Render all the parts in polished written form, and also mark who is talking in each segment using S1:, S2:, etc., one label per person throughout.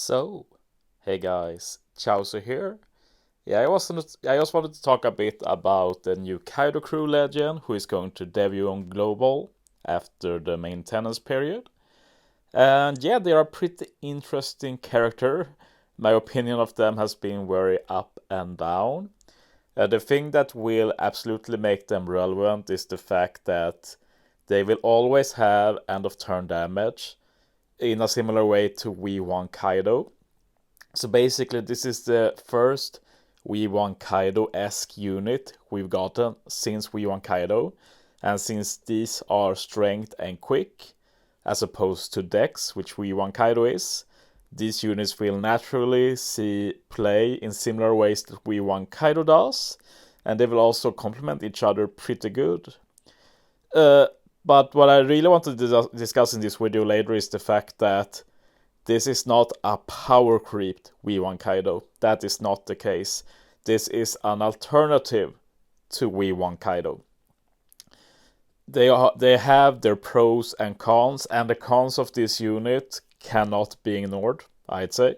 S1: So, hey guys, Chowser here. I just wanted to talk a bit about the new Kaido Crew legend who is going to debut on Global after the maintenance period. And yeah, they are a pretty interesting character. My opinion of them has been very up and down. The thing that will absolutely make them relevant is the fact that they will always have end of turn damage in a similar way to We Won Kaido. So basically, this is the first We Won Kaido-esque unit we've gotten since We Won Kaido. And since these are strength and quick, as opposed to Dex, which We Won Kaido is, these units will naturally see play in similar ways that We Won Kaido does, and they will also complement each other pretty good. But what I really want to discuss in this video later is the fact that this is not a power creeped We Won Kaido. That is not the case. This is an alternative to We Won Kaido. They have their pros and cons, and the cons of this unit cannot be ignored, I'd say.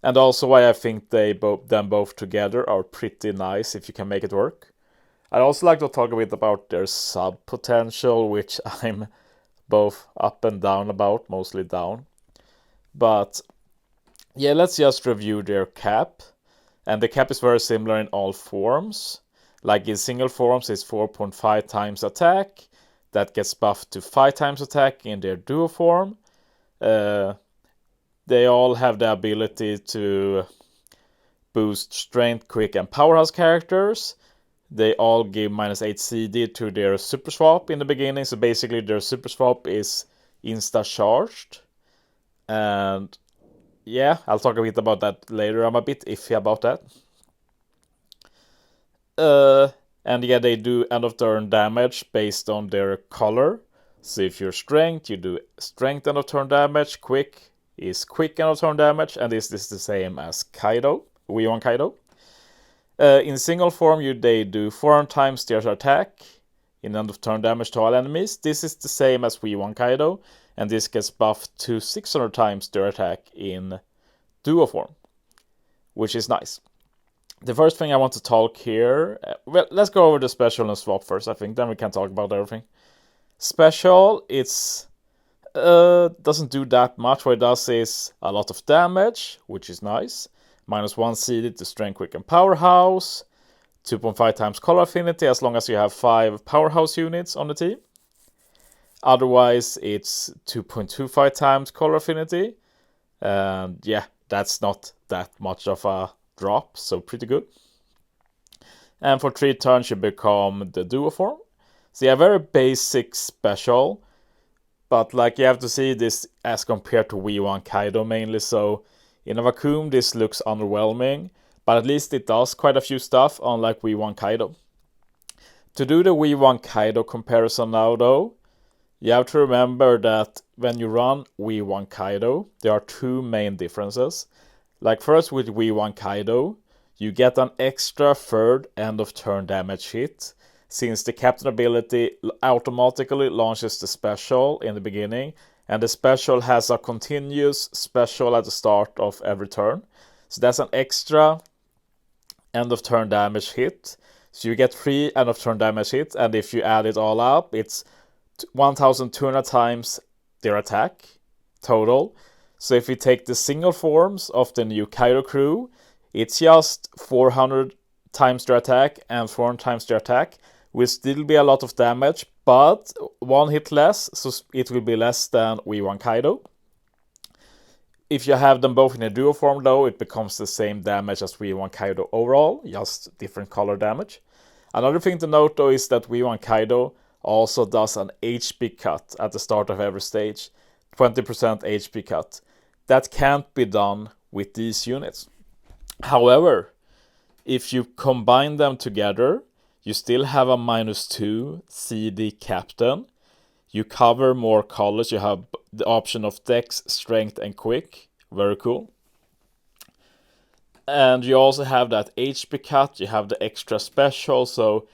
S1: And also why I think them both together are pretty nice if you can make it work. I'd also like to talk a bit about their sub potential, which I'm both up and down about, mostly down. But yeah, let's just review their cap. And the cap is very similar in all forms. Like in single forms, it's 4.5 times attack. That gets buffed to 5 times attack in their duo form. They all have the ability to boost strength, quick, and powerhouse characters. They all give minus 8 CD to their super swap in the beginning. So basically, their super swap is insta charged. And yeah, I'll talk a bit about that later. I'm a bit iffy about that. And yeah, they do end of turn damage based on their color. So if you're strength, you do strength end of turn damage. Quick is quick end of turn damage, and this is the same as Kaido. We Won Kaido. In single form, they do 400 times their attack in end of turn damage to all enemies. This is the same as We Won Kaido, and this gets buffed to 600 times their attack in duo form, which is nice. The first thing I want to talk here, well, let's go over the special and swap first, I think, then we can talk about everything. Special, it's doesn't do that much. What it does is a lot of damage, which is nice. Minus 1 CD to strength, quick, and powerhouse. 2.5 times color affinity as long as you have 5 powerhouse units on the team. Otherwise, it's 2.25 times color affinity. And yeah, that's not that much of a drop, so pretty good. And for 3 turns, you become the duo form. So yeah, very basic special. But like you have to see this as compared to We Won Kaido mainly. So in a vacuum, this looks underwhelming. But at least it does quite a few stuff, unlike We Won Kaido. To do the We Won Kaido comparison now though, you have to remember that when you run We Won Kaido, there are 2 main differences. Like first with We Won Kaido, you get an extra third end of turn damage hit, since the captain ability automatically launches the special in the beginning, and the special has a continuous special at the start of every turn. So that's an extra end of turn damage hit. So you get 3 end of turn damage hits, and if you add it all up, it's 1,200 times their attack total. So if we take the single forms of the new Kaido Crew, it's just 400 times their attack and 400 times their attack. Will still be a lot of damage, but 1 hit less, so it will be less than We Won Kaido. If you have them both in a duo form though, it becomes the same damage as We Won Kaido overall, just different color damage. Another thing to note though is that We Won Kaido also does an HP cut at the start of every stage, 20% HP cut. That can't be done with these units. However, if you combine them together, you still have a minus 2 CD captain. You cover more colors. You have the option of Dex, Strength, and Quick. Very cool. And you also have that HP cut. You have the extra special. So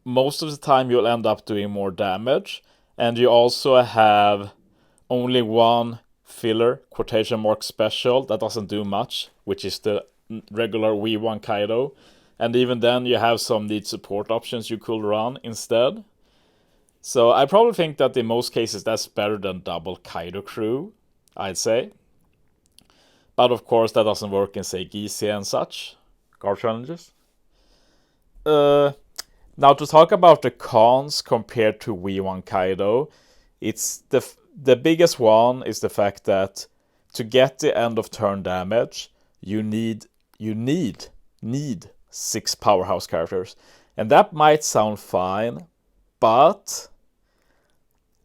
S1: most of the time you'll end up doing more damage. And you also have only 1 filler quotation mark special that doesn't do much, which is the regular We Won Kaido. And even then you have some need support options you could run instead. So I probably think that in most cases that's better than double Kaido Crew, I'd say. But of course that doesn't work in, say, GC and such, guard challenges. Now to talk about the cons compared to We Won Kaido, it's the biggest one is the fact that to get the end of turn damage, you need 6 powerhouse characters. And that might sound fine, but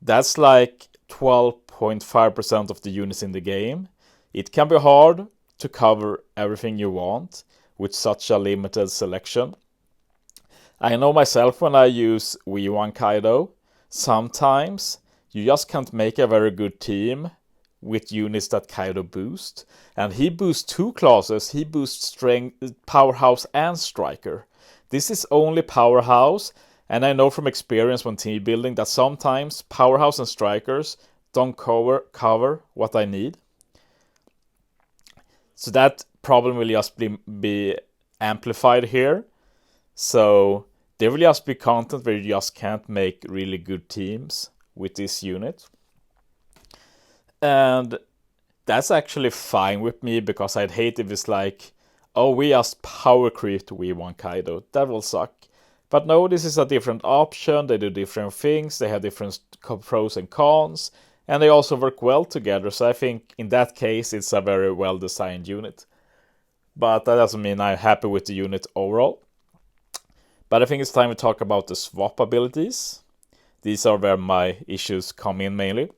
S1: that's like 12.5% of the units in the game. It can be hard to cover everything you want with such a limited selection. I know myself when I use We Won Kaido, sometimes you just can't make a very good team with units that Kaido boost. And he boosts 2 classes, he boosts strength, powerhouse and striker. This is only powerhouse, and I know from experience when team building that sometimes powerhouse and strikers don't cover what I need. So that problem will just be amplified here. So there will just be content where you just can't make really good teams with this unit. And that's actually fine with me, because I'd hate if it's like, oh, we just power creep We Won Kaido. That will suck. But no, this is a different option. They do different things. They have different pros and cons. And they also work well together. So I think in that case, it's a very well-designed unit. But that doesn't mean I'm happy with the unit overall. But I think it's time to talk about the swap abilities. These are where my issues come in mainly.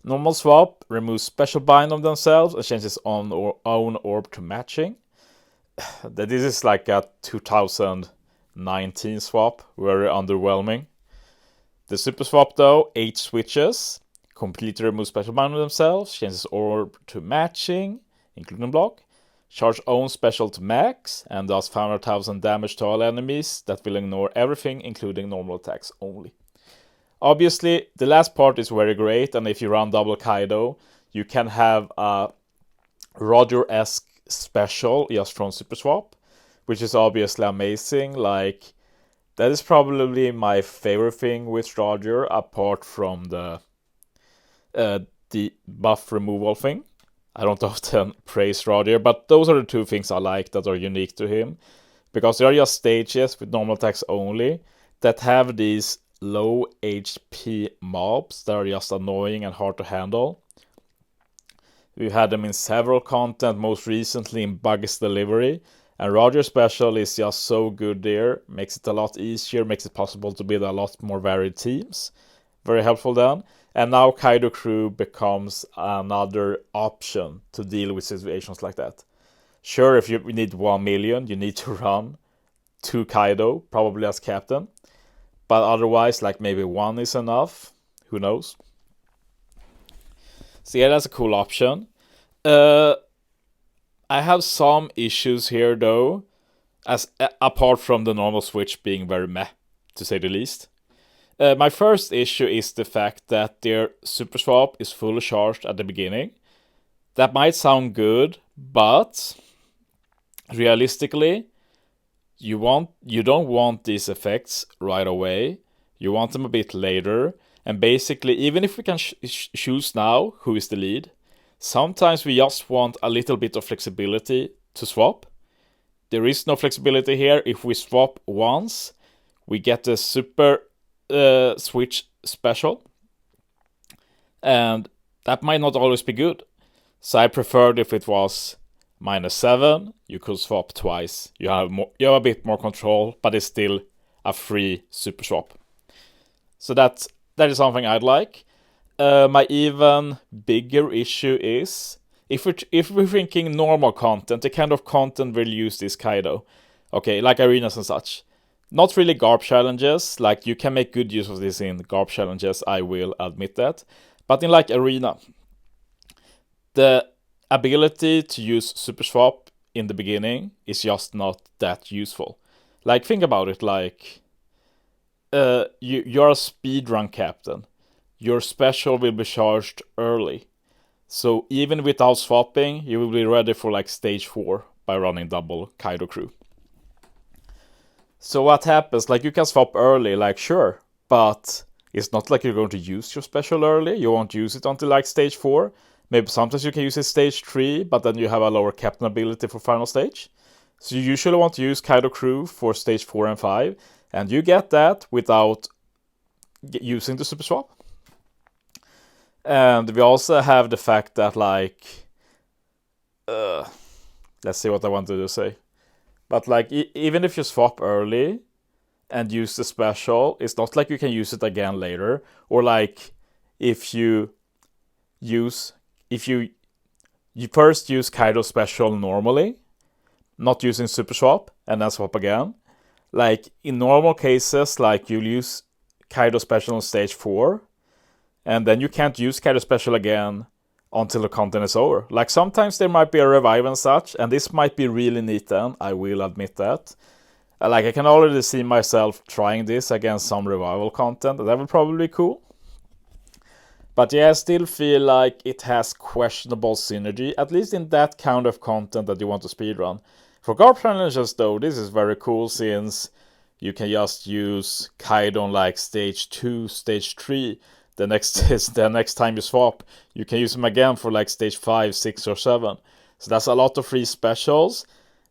S1: Normal swap removes special bind of themselves and changes on or own orb to matching. This is like a 2019 swap, very underwhelming. The super swap though, 8 switches, completely removes special bind of themselves, changes orb to matching, including block. Charge own special to max, and does 500,000 damage to all enemies that will ignore everything, including normal attacks only. Obviously, the last part is very great, and if you run double Kaido, you can have a Roger-esque special just from Super Swap, which is obviously amazing. Like, that is probably my favorite thing with Roger, apart from the buff removal thing. I don't often praise Roger, but those are the 2 things I like that are unique to him. Because there are just stages with normal attacks only that have these low HP mobs that are just annoying and hard to handle. We've had them in several content, most recently in Bug's Delivery. And Roger Special is just so good there. Makes it a lot easier, makes it possible to build a lot more varied teams. Very helpful then. And now Kaido Crew becomes another option to deal with situations like that. Sure, if you need 1 million, you need to run 2 Kaido, probably as captain. But otherwise, like maybe 1 is enough. Who knows? So yeah, that's a cool option. I have some issues here though, apart from the normal switch being very meh, to say the least. My first issue is the fact that their super swap is fully charged at the beginning. That might sound good, but realistically, you don't want these effects right away. You want them a bit later. And basically, even if we can choose now who is the lead, sometimes we just want a little bit of flexibility to swap. There is no flexibility here. If we swap once, we get the super switch special, and that might not always be good. So I preferred if it was -7, you could swap twice. You have a bit more control, but it's still a free super swap. So that is something I'd like. My even bigger issue is if we're thinking normal content, the kind of content we'll use this Kaido. Okay, like arenas and such. Not really GARP challenges, like you can make good use of this in GARP challenges, I will admit that. But in like arena, the ability to use Super Swap in the beginning is just not that useful. Like, think about it, like, you're a speedrun captain. Your special will be charged early. So even without swapping, you will be ready for like stage 4 by running double Kaido Crew. So what happens? Like, you can swap early, like, sure, but it's not like you're going to use your special early. You won't use it until like stage 4. Maybe sometimes you can use it stage 3, but then you have a lower captain ability for final stage. So you usually want to use Kaido Crew for stage 4 and 5, and you get that without using the super swap. And we also have the fact that, like, let's see what I wanted to say. But like, even if you swap early and use the special, it's not like you can use it again later. Or like, if you first use Kaido special normally, not using super swap, and then swap again. Like, in normal cases, like, you'll use Kaido special on stage 4, and then you can't use Kaido special again until the content is over. Like, sometimes there might be a revive and such, and this might be really neat then, I will admit that. Like, I can already see myself trying this against some revival content, and that would probably be cool. But yeah, I still feel like it has questionable synergy, at least in that kind of content that you want to speedrun. For guard challenges though, this is very cool, since you can just use Kaido on like stage 2, stage 3. The next time you swap, you can use him again for like stage 5, 6, or 7. So that's a lot of free specials.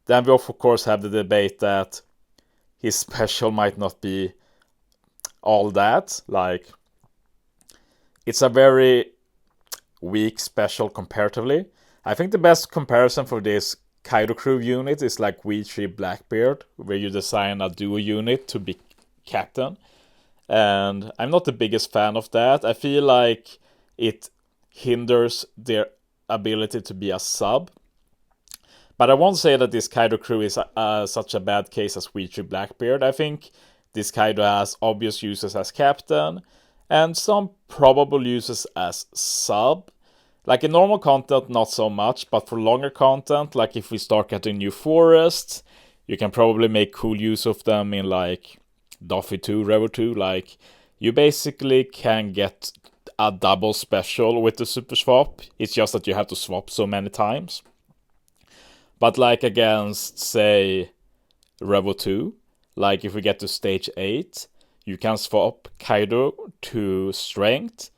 S1: Then we of course have the debate that his special might not be all that. Like, it's a very weak special comparatively. I think the best comparison for this Kaido Crew unit is like We Blackbeard, where you design a duo unit to be captain. And I'm not the biggest fan of that. I feel like it hinders their ability to be a sub. But I won't say that this Kaido Crew is such a bad case as We Blackbeard. I think this Kaido has obvious uses as captain, and some probable uses as sub. Like, in normal content, not so much, but for longer content, like if we start getting new forests, you can probably make cool use of them in like Doffy 2, Revo 2. Like, you basically can get a double special with the super swap. It's just that you have to swap so many times. But like against, say, Revo 2, like if we get to stage 8, you can swap Kaido to strength,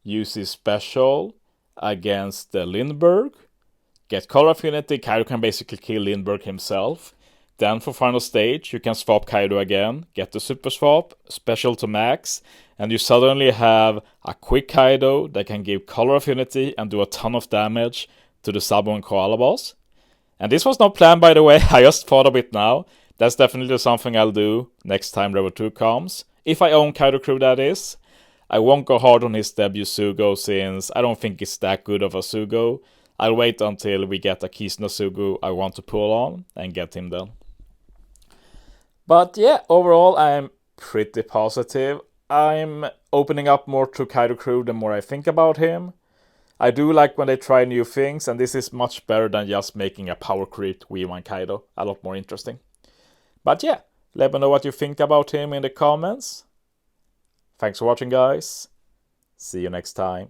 S1: use his special against the Lindbergh, get color affinity. Kaido can basically kill Lindbergh himself. Then for final stage, you can swap Kaido again, get the super swap, special to max, and you suddenly have a quick Kaido that can give color affinity and do a ton of damage to the Sabo and Koala boss. And this was not planned, by the way, I just thought of it now. That's definitely something I'll do next time Revo 2 comes. If I own Kaido Crew, that is. I won't go hard on his debut Sugo, since I don't think it's that good of a Sugo. I'll wait until we get a Kisuna Sugo I want to pull on and get him then. But yeah, overall I'm pretty positive. I'm opening up more to Kaido Crew the more I think about him. I do like when they try new things, and this is much better than just making a power creep We Won Kaido. A lot more interesting. But yeah, let me know what you think about him in the comments. Thanks for watching, guys. See you next time.